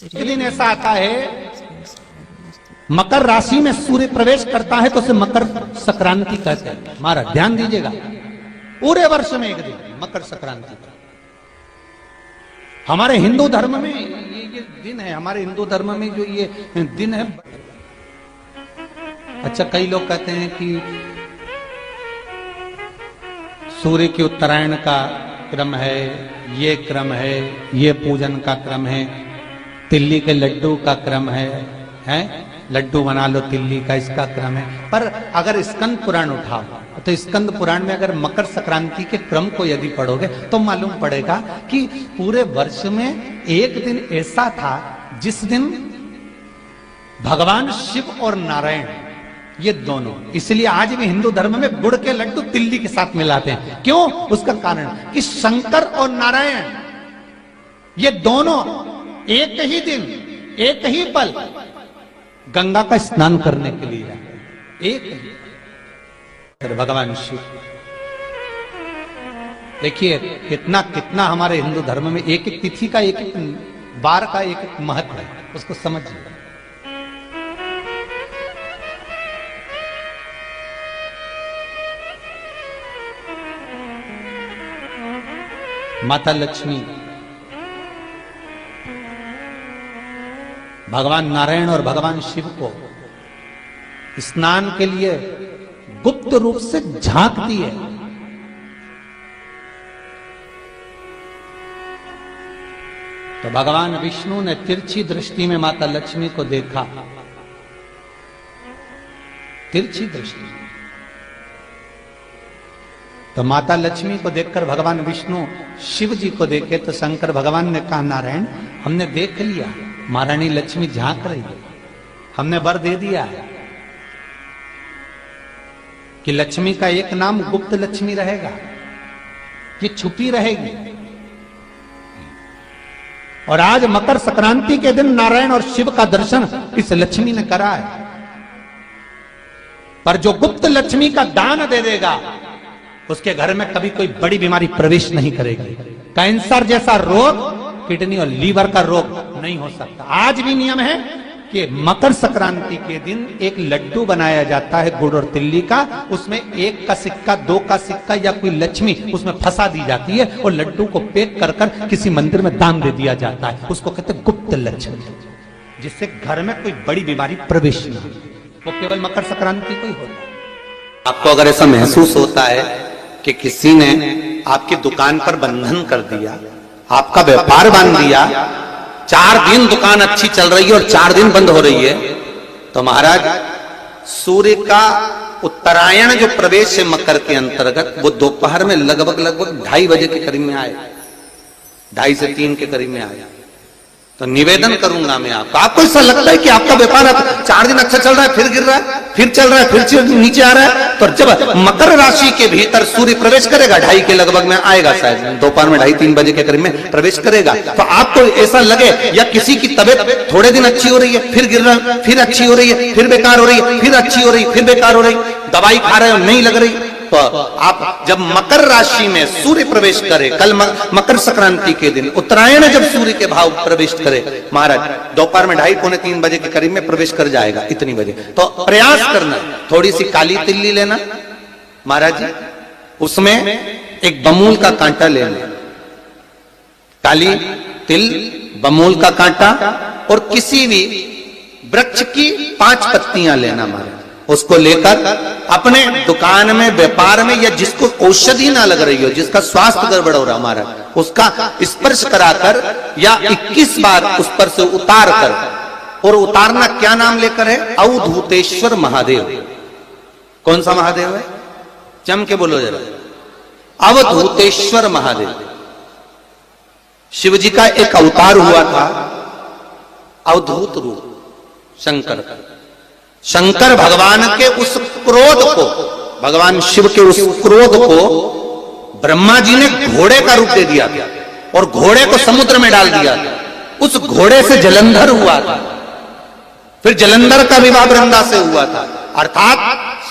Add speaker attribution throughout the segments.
Speaker 1: एक दिन ऐसा आता है मकर राशि में सूर्य प्रवेश करता है तो उसे मकर संक्रांति कहते हैं। हमारा ध्यान दीजिएगा, पूरे वर्ष में एक दिन मकर संक्रांति का। हमारे हिंदू धर्म में ये दिन है, हमारे हिंदू धर्म में जो ये दिन है। अच्छा, कई लोग कहते हैं कि सूर्य की उत्तरायण का क्रम है, ये क्रम है, ये पूजन का क्रम है, तिल्ली के लड्डू का क्रम है, लड्डू बना लो तिल्ली का, इसका क्रम है। पर अगर स्कंद पुराण उठाओ तो स्कंद पुराण में अगर मकर संक्रांति के क्रम को यदि पढ़ोगे तो मालूम पड़ेगा कि पूरे वर्ष में एक दिन ऐसा था जिस दिन भगवान शिव और नारायण ये दोनों, इसलिए आज भी हिंदू धर्म में गुड़ के लड्डू तिल्ली के साथ मिलाते हैं। क्यों? उसका कारण कि शंकर और नारायण ये दोनों एक ही दिन एक ही पल गंगा का स्नान करने के लिए एक ही भगवान शिव। देखिए कितना कितना हमारे हिंदू धर्म में एक एक तिथि का, एक एक बार का एक एक महत्व है, उसको समझिए। माता लक्ष्मी, भगवान नारायण और भगवान शिव को स्नान के लिए गुप्त रूप से झांकती है। तो भगवान विष्णु ने तिरछी दृष्टि में माता लक्ष्मी को देखा, तिरछी दृष्टि। तो माता लक्ष्मी को देखकर भगवान विष्णु शिव जी को देखे तो शंकर भगवान ने कहा, नारायण हमने देख लिया, महारानी लक्ष्मी झांक रही है, हमने वर दे दिया है कि लक्ष्मी का एक नाम गुप्त लक्ष्मी रहेगा, ये छुपी रहेगी। और आज मकर संक्रांति के दिन नारायण और शिव का दर्शन इस लक्ष्मी ने करा है। पर जो गुप्त लक्ष्मी का दान दे देगा उसके घर में कभी कोई बड़ी बीमारी प्रवेश नहीं करेगी। कैंसर जैसा रोग, किडनी और लीवर का रोग नहीं हो सकता। आज भी नियम है कि मकर संक्रांति के दिन एक लड्डू बनाया जाता है गुड़ और तिल्ली का, उसमें 1 का सिक्का, 2 का सिक्का या कोई लक्ष्मी उसमें फंसा दी जाती है और लड्डू को पैक कर कर किसी मंदिर में दान दे दिया जाता है। उसको कहते हैं गुप्त लक्ष्मी, जिससे घर में कोई बड़ी बीमारी प्रवेश न हो। वो केवल मकर संक्रांति को ही होता है।
Speaker 2: आपको अगर ऐसा महसूस होता है कि किसी ने आपकी दुकान पर बंधन कर दिया, आपका व्यापार बांध दिया, 4 दिन दुकान अच्छी चल रही है और 4 दिन बंद हो रही है, तो महाराज सूर्य का उत्तरायण जो प्रवेश है मकर के अंतर्गत, वो दोपहर में लगभग 2:30 बजे के करीब में आए, 2:30 से 3 के करीब में आए। तो निवेदन करूंगा मैं आपको ऐसा लगता है कि आपका व्यापार 4 दिन अच्छा चल रहा है, फिर गिर रहा है, फिर चल रहा है, फिर नीचे आ रहा है, तो जब मकर राशि के भीतर सूर्य प्रवेश करेगा 2:30 के लगभग में आएगा, शायद दोपहर में 2:30-3 बजे के करीब में प्रवेश करेगा, तो आपको ऐसा लगे या किसी की तबियत थोड़े दिन अच्छी हो रही है, फिर गिर रहा है, फिर अच्छी हो रही है, फिर बेकार हो रही है, फिर अच्छी हो रही है, फिर बेकार हो रही, दवाई खा रहे हो नहीं लग रही, तो आप जब मकर राशि में सूर्य प्रवेश करे, कल मकर संक्रांति के दिन उत्तरायण जब सूर्य के भाव प्रवेश करे महाराज, दोपहर में 2:30-3 बजे के करीब में प्रवेश कर जाएगा, इतनी बजे, तो प्रयास करना थोड़ी सी काली तिल्ली लेना महाराज जी, उसमें एक बमूल का कांटा लेना, काली तिल, बमूल का कांटा और किसी भी वृक्ष की 5 पत्तियां लेना महाराज, उसको लेकर अपने दुकान में, व्यापार में, या जिसको औषधि ना लग रही हो, जिसका स्वास्थ्य गड़बड़ हो रहा हमारा, उसका स्पर्श कराकर या 21 बार उस पर से उतार कर, और उतारना क्या नाम लेकर है? अवधूतेश्वर महादेव। कौन सा महादेव है? जम के बोलो जरा, अवधूतेश्वर महादेव। शिव जी का एक अवतार हुआ था, अवधूत रूप शंकर का। शंकर भगवान के उस क्रोध को, भगवान शिव के उस क्रोध को ब्रह्मा जी ने घोड़े का रूप दे दिया था और घोड़े को समुद्र में डाल दिया था। उस घोड़े से जलंधर हुआ था, फिर जलंधर का विवाह वृंदा से हुआ था, अर्थात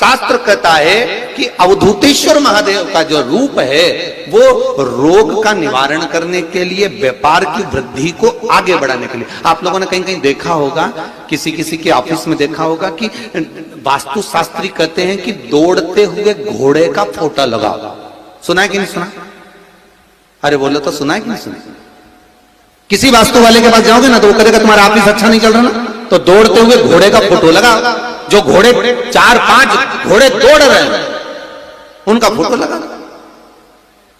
Speaker 2: शास्त्र कहता है कि अवधूतेश्वर महादेव का जो रूप है वो रोग का निवारण करने के लिए, व्यापार की वृद्धि को आगे बढ़ाने के लिए। आप लोगों ने कहीं कहीं देखा होगा, किसी किसी के ऑफिस में देखा होगा कि वास्तु शास्त्री कहते हैं कि दौड़ते हुए घोड़े का फोटो लगाओ। सुना है कि नहीं सुना? अरे बोलो तो, सुना है कि नहीं सुना? किसी वास्तु वाले के पास जाओगे ना तो वो कहेगा तुम्हारा ऑफिस अच्छा नहीं चल रहा ना, तो दौड़ते हुए घोड़े का फोटो लगाओ। जो घोड़े 4-5 घोड़े दौड़ रहे हैं उनका फोटो लगा।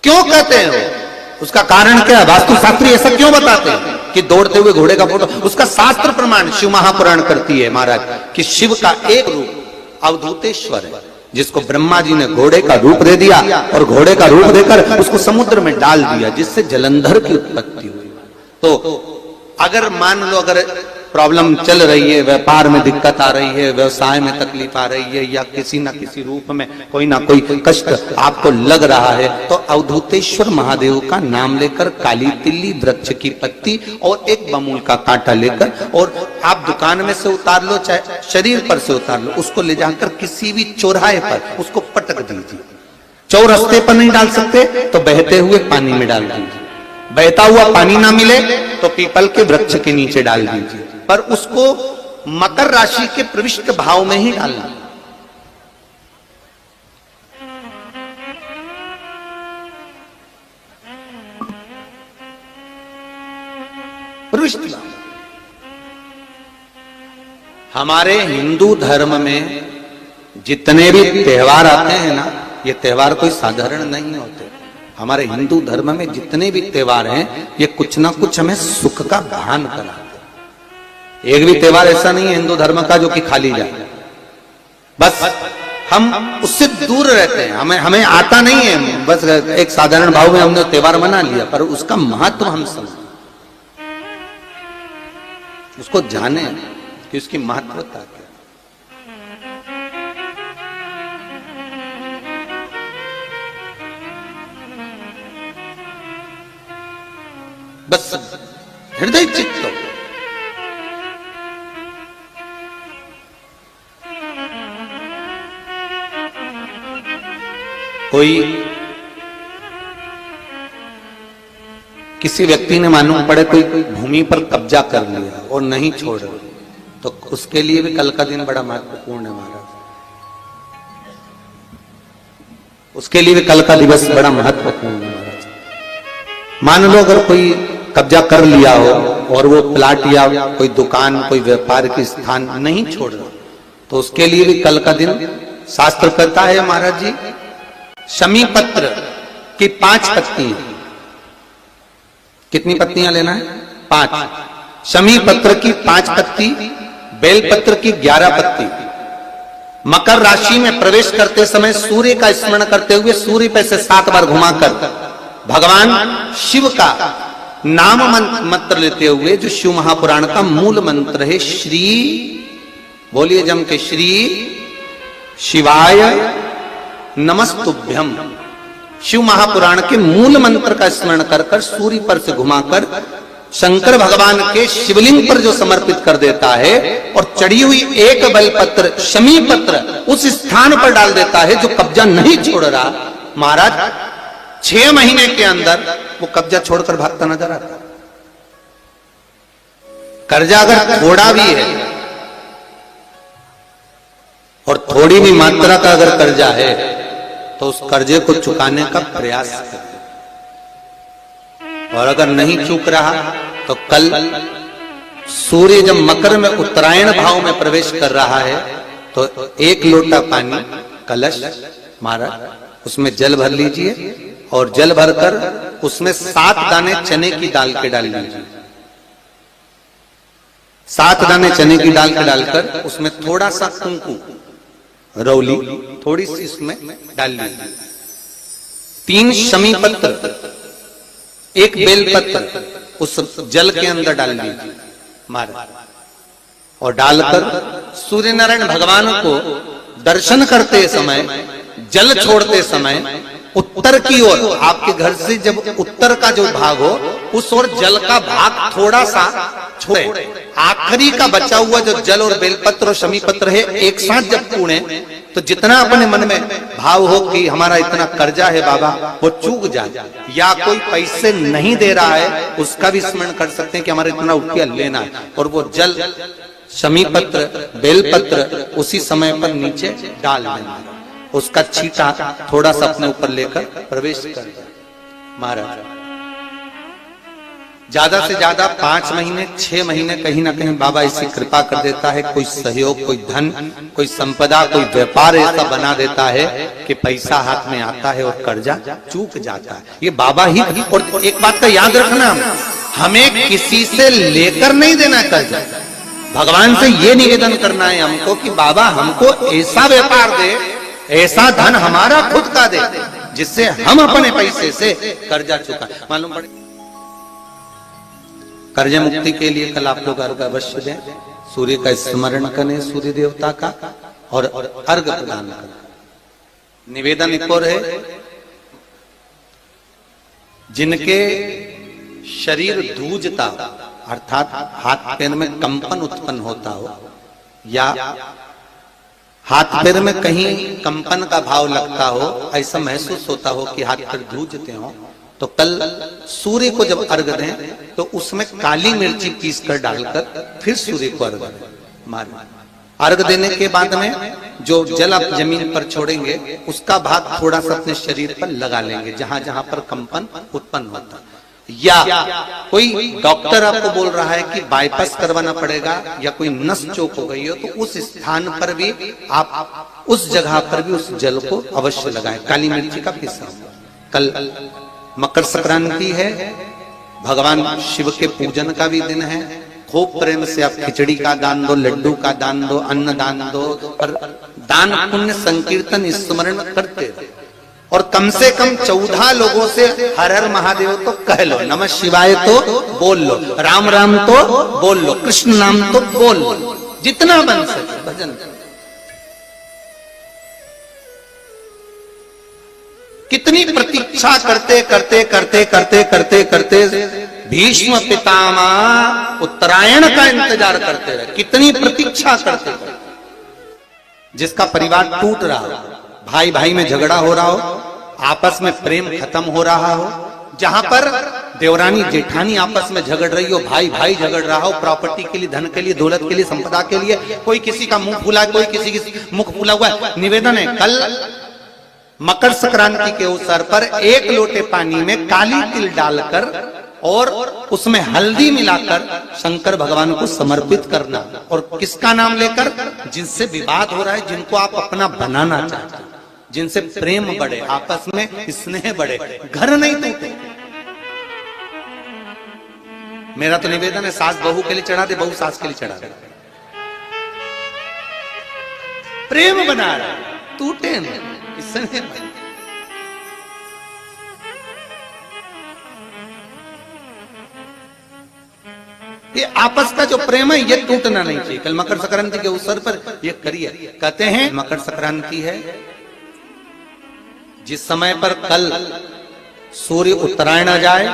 Speaker 2: क्यों कहते हैं वो? उसका कारण क्या है? वास्तु शास्त्री ऐसा क्यों बताते हैं कि दौड़ते हुए घोड़े का फोटो? उसका शास्त्र प्रमाण शिव महापुराण करती है महाराज कि शिव का एक रूप अवधूतेश्वर है, जिसको ब्रह्मा जी ने घोड़े का रूप दे दिया और घोड़े का रूप देकर उसको समुद्र में डाल दिया, जिससे जलंधर की उत्पत्ति हुई। तो अगर मान लो अगर प्रॉब्लम चल रही है, व्यापार में दिक्कत आ रही है, व्यवसाय में तकलीफ आ रही है, या किसी ना किसी रूप में कोई ना कोई कष्ट आपको लग रहा है, तो अवधूतेश्वर महादेव का नाम लेकर काली तिल्ली वृक्ष की पत्ती और एक बमूल का कांटा लेकर, और आप दुकान में से उतार लो चाहे शरीर पर से उतार लो, उसको ले जाकर किसी भी चौराहे पर उसको पटक दीजिए। चौरस्ते पर नहीं डाल सकते तो बहते हुए पानी में डाल दीजिए। बहता हुआ पानी ना मिले तो पीपल के वृक्ष के नीचे डाल दीजिए, पर उसको मकर राशि के प्रविष्ट भाव में ही डालना। प्रविष्ट भाव। हमारे हिंदू धर्म में जितने भी त्योहार आते हैं ना, ये त्योहार कोई साधारण नहीं होते। हमारे हिंदू धर्म में जितने भी त्योहार हैं ये कुछ ना कुछ हमें सुख का भान कराते। एक भी त्योहार ऐसा नहीं है हिंदू धर्म का जो कि खाली जाए। बस हम उससे दूर रहते हैं, हमें आता नहीं है। बस एक साधारण भाव में हमने त्योहार मना लिया, पर उसका महत्व हम समझें, उसको जाने कि उसकी महत्वता क्या। बस हृदय चित्त हो। कोई किसी व्यक्ति ने मालूम पड़े कोई भूमि पर कब्जा कर लिया और नहीं छोड़ रहे, तो उसके लिए भी कल का दिन बड़ा महत्वपूर्ण है महाराज। उसके लिए भी कल का दिवस बड़ा महत्वपूर्ण है महाराज। मान लो अगर कोई कब्जा कर लिया हो और वो प्लाट या कोई दुकान कोई व्यापार की स्थान नहीं छोड़ रहा, तो उसके लिए भी कल का दिन शास्त्र कहता है महाराज जी, शमी पत्र की 5 पत्तियां। कितनी पत्तियां लेना है? 5। शमी पत्र की 5 पत्ती, बेल पत्र की 11 पत्ती। मकर राशि में प्रवेश करते समय सूर्य का स्मरण करते हुए सूर्य पे से 7 बार घुमाकर भगवान शिव का नाम मंत्र लेते हुए, जो शिव महापुराण का मूल मंत्र है, श्री, बोलिए जम के, श्री शिवाय नमस्तुभ्यम। शिव महापुराण के मूल मंत्र का स्मरण कर कर सूर्य पर से घुमाकर शंकर भगवान के शिवलिंग पर जो समर्पित कर देता है, और चढ़ी हुई एक बेलपत्र शमी पत्र उस स्थान पर डाल देता है जो कब्जा नहीं छोड़ रहा, महाराज 6 महीने के अंदर वो कब्जा छोड़कर भागता नजर आता। कर्जा अगर थोड़ा भी है और थोड़ी भी मात्रा का अगर कर्जा है तो उस कर्जे को चुकाने का प्रयास करें, और अगर नहीं चूक रहा तो कल सूर्य जब मकर में उत्तरायण भाव में प्रवेश कर रहा है तो 1 लोटा पानी कलश महाराज उसमें जल भर लीजिए, और जल भरकर उसमें 7 दाने चने की दाल के डाल लीजिए। 7 दाने चने की दाल के डालकर उसमें थोड़ा सा कुंकू रौली थोड़ी सी इसमें डाल लीजिए। 3 शमी पत्र, 1 बेल पत्र उस जल के अंदर डाल लीजिए महाराज, और डालकर सूर्य नारायण भगवान को दर्शन करते समय, जल छोड़ते समय उत्तर की ओर, आपके घर से जब उत्तर का जो भाग हो उस ओर जल का भाग थोड़ा सा छोड़े, आखिरी का बचा हुआ जो जल और बेलपत्र और शमी पत्र है एक साथ जब कूड़े तो जितना अपने मन में भाव हो कि हमारा इतना कर्जा है बाबा वो चूक जाए, या कोई पैसे नहीं दे रहा है उसका भी स्मरण कर सकते हैं कि हमारा इतना रुपया लेना है, और वो जल शमी पत्र बेलपत्र उसी समय पर नीचे डाल देना, उसका छींटा थोड़ा सा अपने ऊपर लेकर प्रवेश कर दे। महाराज ज्यादा से ज्यादा 5 महीने 6 महीने कहीं ना कहीं बाबा ऐसी कृपा कर देता है, कोई सहयोग, कोई धन, कोई संपदा, कोई व्यापार ऐसा बना देता है कि पैसा हाथ में आता है और कर्जा चूक जाता है। ये बाबा ही। और एक बात का याद रखना, हमें किसी से लेकर नहीं देना कर्जा, भगवान से ये निवेदन करना है हमको कि बाबा हमको ऐसा व्यापार दे, ऐसा धन हमारा खुद का दे जिससे हम अपने पैसे से कर्जा चुका। मालूम पड़े कर्ज मुक्ति के लिए कल आप लोग अर्घ अवश्य दें, सूर्य का स्मरण करें, सूर्य देवता का, और अर्घ प्रदान करें। निवेदन एक और है, जिनके शरीर धूजता अर्थात हाथ पैर में कंपन उत्पन्न होता हो, या हाथ पैर में कहीं कंपन का भाव लगता हो, ऐसा महसूस होता हो कि हाथ पैर धूजते हो, तो कल सूर्य को जब अर्घ दें तो उसमें काली मिर्ची पीस कर डालकर फिर सूर्य को अर्घ दें। अर्घ देने के बाद में जो जल आप जमीन पर छोड़ेंगे उसका भाग थोड़ा सा अपने शरीर पर लगा लेंगे जहां जहां पर कंपन उत्पन्न होता। या कोई डॉक्टर आपको बोल रहा है कि बाईपास करवाना पड़ेगा या कोई नस चोक हो गई हो, तो उस स्थान पर भी आप उस जगह पर भी उस जल को अवश्य लगाएं, काली मिर्ची का पीसा। कल मकर संक्रांति है, भगवान शिव के पूजन का भी दिन है। खूब प्रेम से आप खिचड़ी का दान दो, लड्डू का दान दो, अन्न दान दो, और दान पुण्य संकीर्तन स्मरण करते रहो। और कम से कम 14 लोगों से हर हर महादेव तो कह लो, नमः शिवाय तो बोल लो, राम राम तो बोल लो, कृष्ण नाम तो बोल लो, जितना बन सके भजन। कितनी प्रतीक्षा करते करते करते करते करते करते भीष्म पितामह उत्तरायण का इंतजार करते रहे, कितनी प्रतीक्षा करते रहे। जिसका परिवार टूट रहा हो, भाई भाई में झगड़ा हो रहा हो, आपस में प्रेम खत्म हो रहा हो, जहां पर देवरानी जेठानी आपस में झगड़ रही हो, भाई भाई झगड़ रहा हो, प्रॉपर्टी के लिए, धन के लिए, दौलत के लिए, संपदा के लिए, कोई किसी का मुंह फूला, कोई किसी की मुख फूला हुआ है। निवेदन है, कल मकर संक्रांति के अवसर पर 1 लोटे पानी में काली तिल डालकर और उसमें हल्दी मिलाकर शंकर भगवान को समर्पित करना, और किसका नाम लेकर? जिनसे विवाद हो रहा है, जिनको आप अपना बनाना चाहते हैं, जिनसे प्रेम बढ़े, आपस में स्नेह बढ़े, घर नहीं टूटे। मेरा तो निवेदन है, सास बहू के लिए चढ़ा दे, बहू सास के लिए चढ़ा दे, प्रेम बना रहे, टूटे नहीं, स्नेह बढ़े। ये आपस का जो प्रेम है ये टूटना नहीं चाहिए। कल मकर संक्रांति के अवसर पर ये करिए। कहते हैं मकर संक्रांति है जिस समय पर कल सूर्य उत्तरायण आ जाए,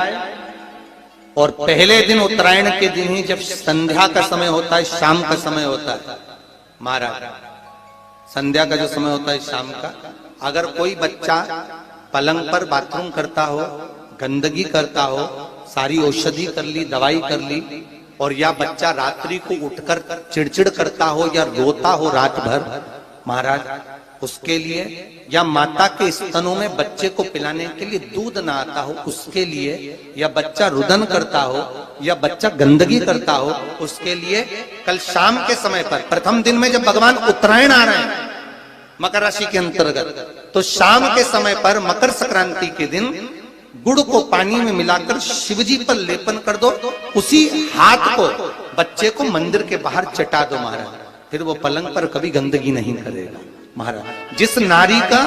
Speaker 2: और पहले दिन उत्तरायण के दिन ही जब संध्या का समय होता है, शाम का समय होता है, महाराज संध्या का जो समय होता है शाम का, अगर कोई बच्चा पलंग पर बाथरूम करता हो, गंदगी करता हो, सारी औषधि कर ली, दवाई कर ली, और या बच्चा रात्रि को उठकर चिड़चिड़ करता हो या रोता हो रात भर, महाराज उसके लिए, या माता के स्तनों में बच्चे को पिलाने के लिए दूध ना आता हो उसके लिए, या बच्चा रुदन करता हो, या बच्चा गंदगी करता हो, उसके लिए कल शाम के समय पर, प्रथम दिन में जब भगवान उत्तरायण आ रहे हैं मकर राशि के अंतर्गत, तो शाम के समय पर मकर संक्रांति के दिन गुड़ को पानी में मिलाकर शिवजी पर लेपन कर दो, उसी हाथ को बच्चे को मंदिर के बाहर चटा दो महाराज, फिर वो पलंग पर कभी गंदगी नहीं करेगा महाराज। जिस नारी का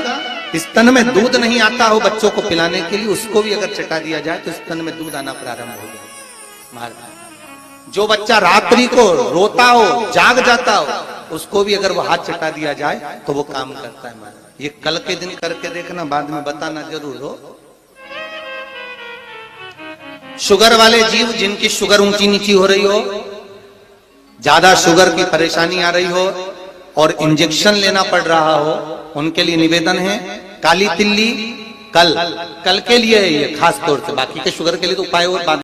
Speaker 2: स्तन में दूध नहीं आता हो बच्चों को पिलाने के लिए, उसको भी अगर चटा दिया जाए तो स्तन में दूध आना प्रारंभ हो जाए महाराज। जो बच्चा रात्रि को रोता हो, जाग जाता हो, उसको भी अगर वो हाथ चटा दिया जाए तो वो काम करता है महाराज। ये कल के दिन करके देखना, बाद में बताना जरूर हो। शुगर वाले जीव जिनकी शुगर ऊंची नीची हो रही हो, ज्यादा शुगर की परेशानी आ रही हो और इंजेक्शन लेना पड़ रहा हो, उनके लिए निवेदन है काली तिल्ली कल के लिए है ये खास तौर से, बाकी के शुगर के लिए तो उपाय और बात